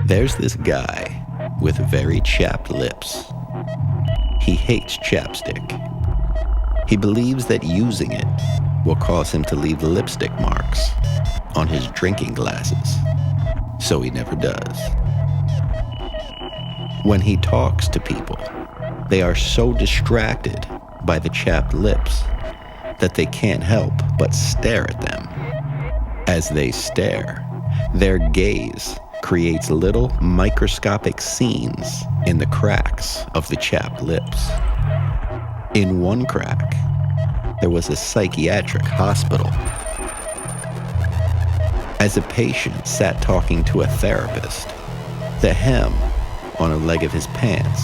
There's this guy with very chapped lips. He hates chapstick. He believes that using it will cause him to leave lipstick marks on his drinking glasses, so he never does. When he talks to people, they are so distracted by the chapped lips that they can't help but stare at them. As they stare, their gaze creates little microscopic scenes in the cracks of the chapped lips. In one crack, there was a psychiatric hospital. As a patient sat talking to a therapist, the hem on a leg of his pants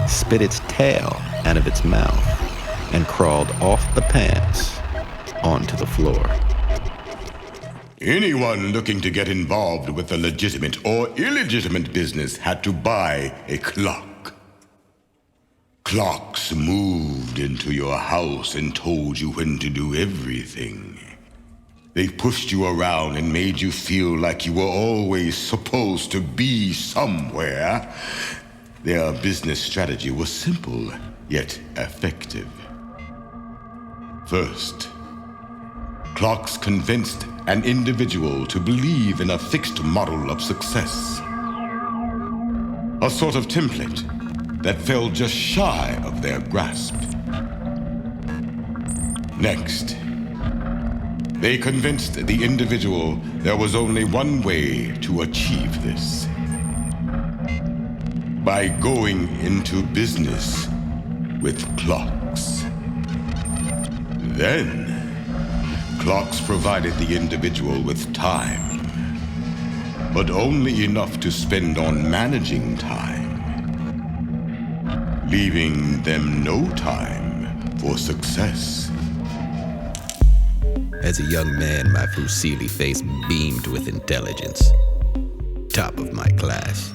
spit its tail out of its mouth and crawled off the pants onto the floor. Anyone looking to get involved with a legitimate or illegitimate business had to buy a clock. Clocks moved into your house and told you when to do everything. They pushed you around and made you feel like you were always supposed to be somewhere. Their business strategy was simple, yet effective. First, clocks convinced an individual to believe in a fixed model of success. A sort of template that fell just shy of their grasp. Next, they convinced the individual there was only one way to achieve this. By going into business with clocks. Then, clocks provided the individual with time, but only enough to spend on managing time, leaving them no time for success. As a young man, my fusilli face beamed with intelligence. Top of my class.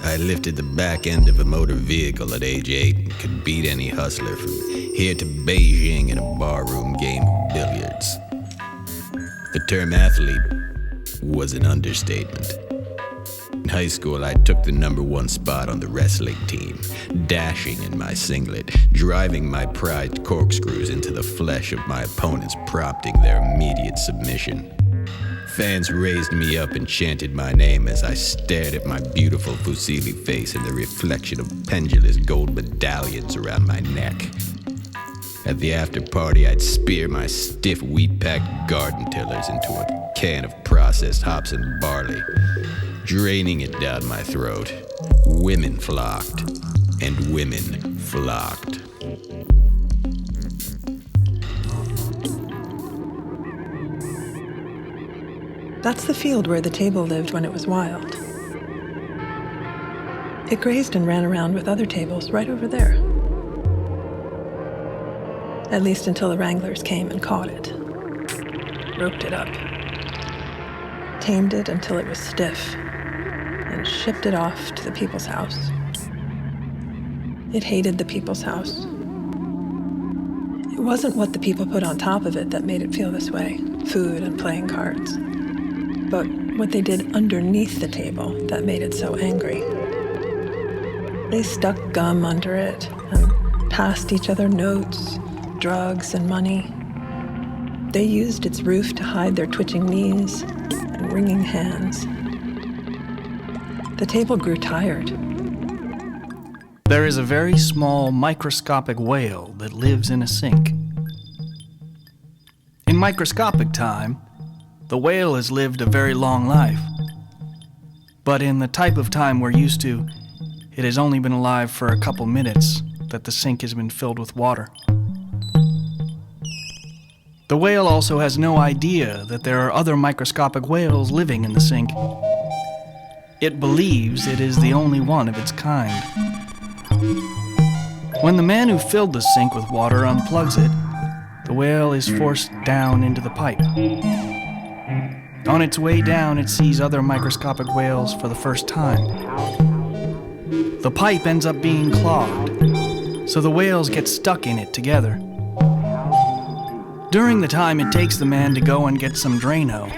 I lifted the back end of a motor vehicle at age 8 and could beat any hustler from here to Beijing in a barroom game of billiards. The term athlete was an understatement. In high school, I took the #1 spot on the wrestling team, dashing in my singlet, driving my prized corkscrews into the flesh of my opponents, prompting their immediate submission. Fans raised me up and chanted my name as I stared at my beautiful fusilli face in the reflection of pendulous gold medallions around my neck. At the after party, I'd spear my stiff wheat-packed garden tillers into a can of processed hops and barley, draining it down my throat. Women flocked, and women flocked. That's the field where the table lived when it was wild. It grazed and ran around with other tables right over there. At least until the wranglers came and caught it, roped it up, tamed it until it was stiff, and shipped it off to the people's house. It hated the people's house. It wasn't what the people put on top of it that made it feel this way, food and playing cards, but what they did underneath the table that made it so angry. They stuck gum under it and passed each other notes, drugs, and money. They used its roof to hide their twitching knees and wringing hands. The table grew tired. There is a very small microscopic whale that lives in a sink. In microscopic time, the whale has lived a very long life. But in the type of time we're used to, it has only been alive for a couple minutes that the sink has been filled with water. The whale also has no idea that there are other microscopic whales living in the sink. It believes it is the only one of its kind. When the man who filled the sink with water unplugs it, the whale is forced down into the pipe. On its way down, it sees other microscopic whales for the first time. The pipe ends up being clogged, so the whales get stuck in it together. During the time it takes the man to go and get some Drano,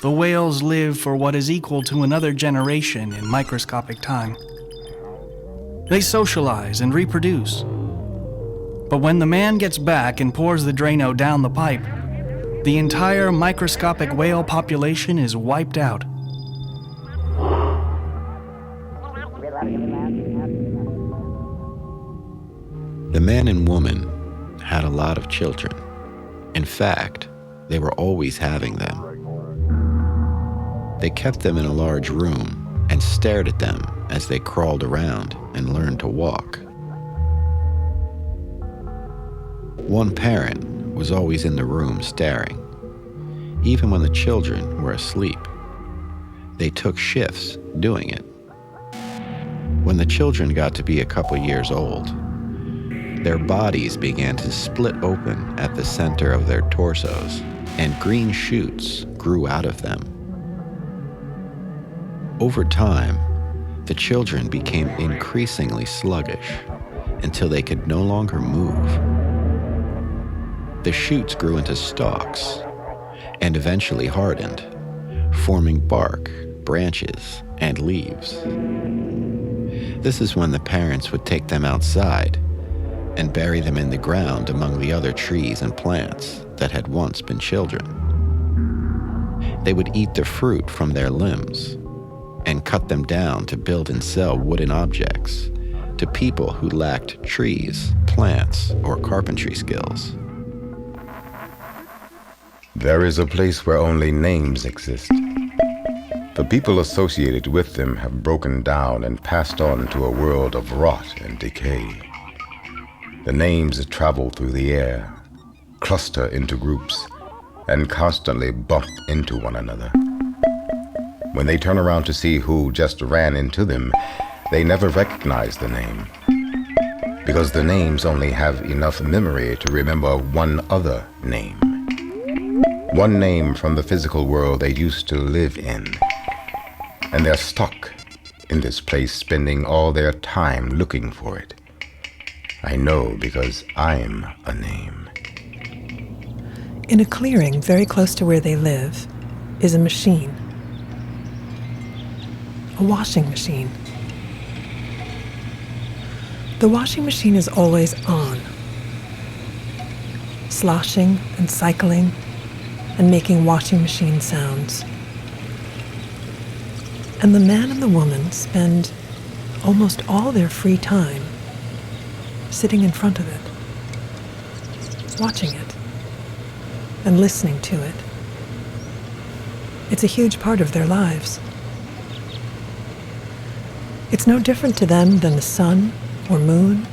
the whales live for what is equal to another generation in microscopic time. They socialize and reproduce. But when the man gets back and pours the Drano down the pipe, the entire microscopic whale population is wiped out. The man and woman had a lot of children. In fact, they were always having them. They kept them in a large room and stared at them as they crawled around and learned to walk. One parent was always in the room staring, even when the children were asleep. They took shifts doing it. When the children got to be a couple years old, their bodies began to split open at the center of their torsos, and green shoots grew out of them. Over time, the children became increasingly sluggish until they could no longer move. The shoots grew into stalks and eventually hardened, forming bark, branches, and leaves. This is when the parents would take them outside and bury them in the ground among the other trees and plants that had once been children. They would eat the fruit from their limbs and cut them down to build and sell wooden objects to people who lacked trees, plants, or carpentry skills. There is a place where only names exist. The people associated with them have broken down and passed on to a world of rot and decay. The names travel through the air, cluster into groups, and constantly bump into one another. When they turn around to see who just ran into them, they never recognize the name, because the names only have enough memory to remember one other name. One name from the physical world they used to live in. And they're stuck in this place, spending all their time looking for it. I know because I'm a name. In a clearing very close to where they live is a machine. A washing machine. The washing machine is always on, sloshing and cycling and making washing machine sounds. And the man and the woman spend almost all their free time sitting in front of it, watching it, and listening to it. It's a huge part of their lives. It's no different to them than the sun or moon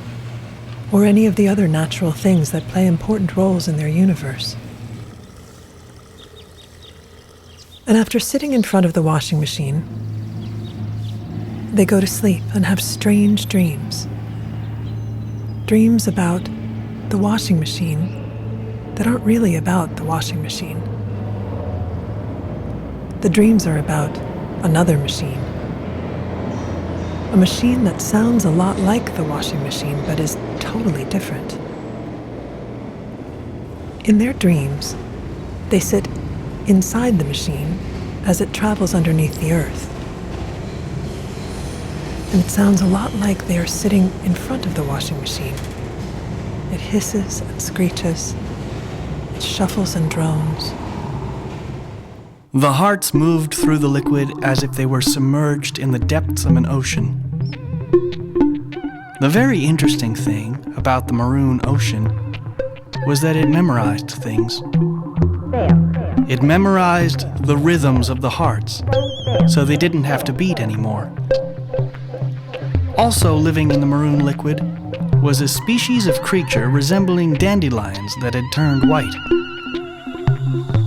or any of the other natural things that play important roles in their universe. And after sitting in front of the washing machine, they go to sleep and have strange dreams. Dreams about the washing machine that aren't really about the washing machine. The dreams are about another machine. A machine that sounds a lot like the washing machine but is totally different. In their dreams, they sit inside the machine as it travels underneath the earth. And it sounds a lot like they are sitting in front of the washing machine. It hisses and screeches. It shuffles and drones. The hearts moved through the liquid as if they were submerged in the depths of an ocean. The very interesting thing about the maroon ocean was that it memorized things. It memorized the rhythms of the hearts, so they didn't have to beat anymore. Also living in the maroon liquid was a species of creature resembling dandelions that had turned white.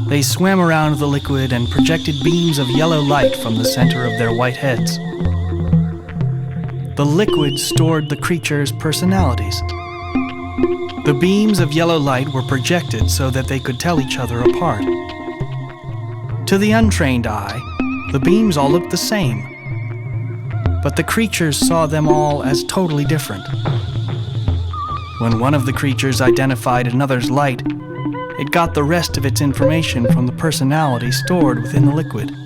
They swam around the liquid and projected beams of yellow light from the center of their white heads. The liquid stored the creatures' personalities. The beams of yellow light were projected so that they could tell each other apart. To the untrained eye, the beams all looked the same, but the creatures saw them all as totally different. When one of the creatures identified another's light, It got the rest of its information from the personality stored within the liquid.